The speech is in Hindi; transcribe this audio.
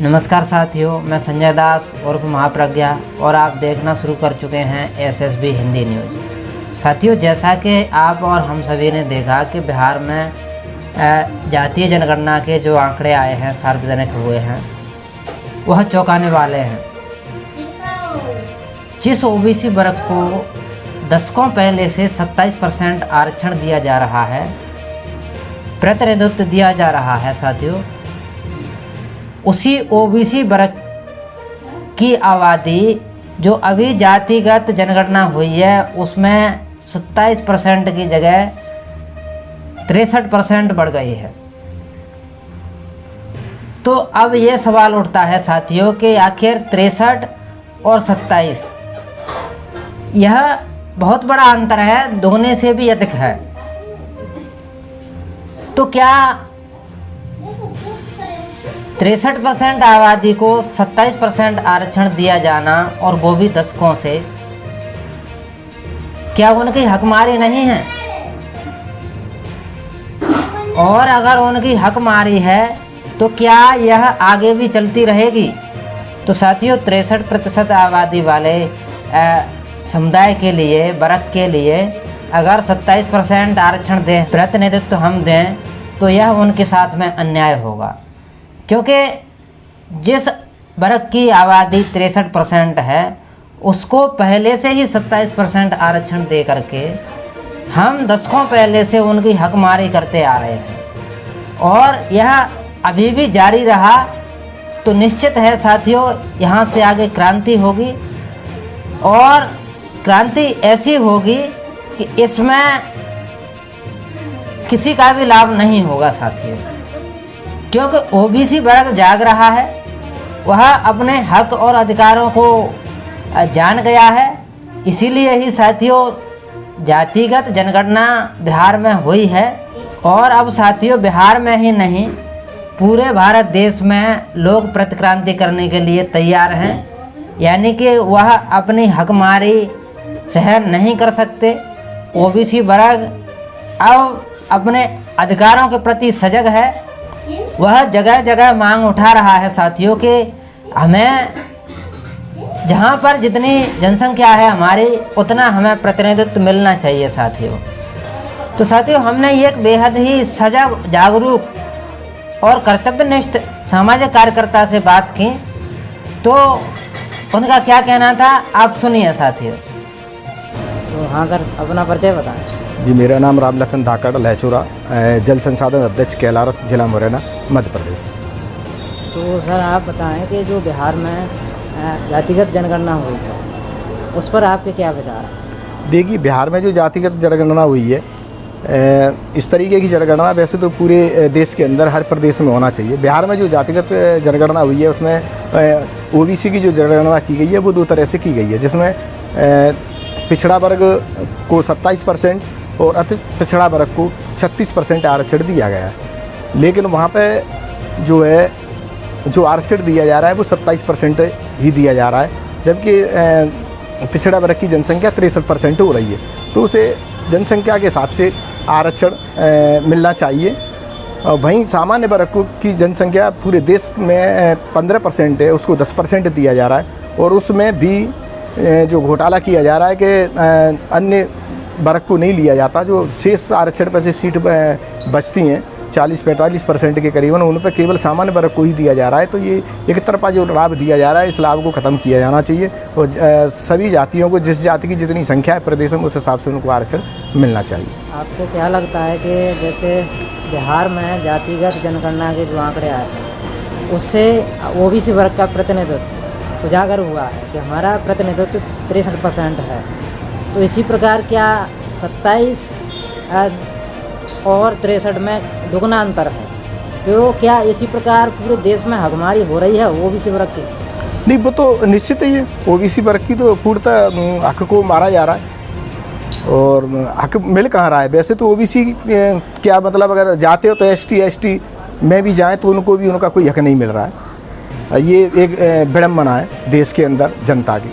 नमस्कार साथियों, मैं संजय दास उर्फ महाप्रज्ञा और आप देखना शुरू कर चुके हैं एसएसबी हिंदी न्यूज़। साथियों, जैसा कि आप और हम सभी ने देखा कि बिहार में जातीय जनगणना के जो आंकड़े आए हैं, सार्वजनिक हुए हैं, वह चौंकाने वाले हैं। जिस ओबीसी वर्ग को दशकों पहले से 27% आरक्षण दिया जा रहा है, प्रतिनिधित्व दिया जा रहा है, साथियों, उसी ओबीसी वर्ग की आबादी जो अभी जातिगत जनगणना हुई है उसमें 27% की जगह 63% बढ़ गई है। तो अब ये सवाल उठता है साथियों कि आखिर 63 और 27 यह बहुत बड़ा अंतर है, दोगुने से भी अधिक है। तो क्या 63% आबादी को 27% आरक्षण दिया जाना और वो भी दशकों से, क्या उनकी हकमारी नहीं है? और अगर उनकी हकमारी है तो क्या यह आगे भी चलती रहेगी? तो साथियों, 63% आबादी वाले समुदाय के लिए, वर्ग के लिए अगर 27% आरक्षण दें, प्रतिनिधित्व हम दें, तो यह उनके साथ में अन्याय होगा। क्योंकि जिस वर्ग की आबादी 63% है उसको पहले से ही 27% आरक्षण दे करके हम दशकों पहले से उनकी हकमारी करते आ रहे हैं और यह अभी भी जारी रहा तो निश्चित है साथियों, यहाँ से आगे क्रांति होगी और क्रांति ऐसी होगी कि इसमें किसी का भी लाभ नहीं होगा साथियों। क्योंकि ओबीसी वर्ग जाग रहा है, वह अपने हक और अधिकारों को जान गया है। इसीलिए ही साथियों जातिगत जनगणना बिहार में हुई है और अब साथियों बिहार में ही नहीं, पूरे भारत देश में लोग प्रतिक्रांति करने के लिए तैयार हैं। यानी कि वह अपनी हकमारी सहन नहीं कर सकते। ओबीसी वर्ग अब अपने अधिकारों के प्रति सजग है, वह जगह जगह मांग उठा रहा है साथियों कि हमें जहाँ पर जितनी जनसंख्या है हमारी, उतना हमें प्रतिनिधित्व मिलना चाहिए साथियों। तो साथियों, हमने एक बेहद ही सजग, जागरूक और कर्तव्यनिष्ठ सामाजिक कार्यकर्ता से बात की, तो उनका क्या कहना था आप सुनिए साथियों। तो हाँ सर, अपना परिचय बताएं। जी, मेरा नाम राम लखन धाकड़ लहचुरा, जल संसाधन अध्यक्ष कैलारस, जिला मुरैना, मध्य प्रदेश। तो सर आप बताएं कि जो बिहार में जातिगत जनगणना हुई है उस पर आपके क्या विचार हैं? देखिए, बिहार में जो जातिगत जनगणना हुई है, इस तरीके की जनगणना वैसे तो पूरे देश के अंदर हर प्रदेश में होना चाहिए। बिहार में जो जातिगत जनगणना हुई है उसमें ओबीसी की जो जनगणना की गई है वो दो तरह से की गई है, जिसमें पिछड़ा वर्ग को 27% और अति पिछड़ा वर्ग को 36% आरक्षण दिया गया है। लेकिन वहाँ पे जो आरक्षण दिया जा रहा है वो 27% ही दिया जा रहा है, जबकि पिछड़ा वर्ग की जनसंख्या 63% हो रही है। तो उसे जनसंख्या के हिसाब से आरक्षण मिलना चाहिए। वहीं सामान्य वर्ग की जनसंख्या पूरे देश में 15% है, उसको 10% दिया जा रहा है और उसमें भी जो घोटाला किया जा रहा है कि अन्य वर्ग को नहीं लिया जाता। जो शेष आरक्षण पर से सीट बचती हैं 40-45% के करीबन, उन पर केवल सामान्य वर्ग को ही दिया जा रहा है। तो ये एक तरफा जो लाभ दिया जा रहा है, इस लाभ को ख़त्म किया जाना चाहिए और सभी जातियों को, जिस जाति की जितनी संख्या है प्रदेश में, उस हिसाब से उनको आरक्षण मिलना चाहिए। आपको क्या लगता है कि जैसे बिहार में जातिगत जनगणना के जो आंकड़े आए हैं उससे ओबीसी वर्ग का प्रतिनिधित्व उजागर हुआ है कि हमारा प्रतिनिधित्व 63% है, तो इसी प्रकार क्या 27 और 63 में दुगना अंतर है? तो क्या इसी प्रकार पूरे देश में हकमारी हो रही है ओबीसी वर्ग की? नहीं, वो तो निश्चित ही है। ओबीसी वर्ग की तो पूर्णतः हक को मारा जा रहा है और हक मिल कहाँ रहा है? वैसे तो ओबीसी क्या मतलब, अगर जाते हो तो एसटी में भी जाएँ तो उनको भी उनका कोई हक नहीं मिल रहा है। ये एक विडंबना है देश के अंदर जनता की।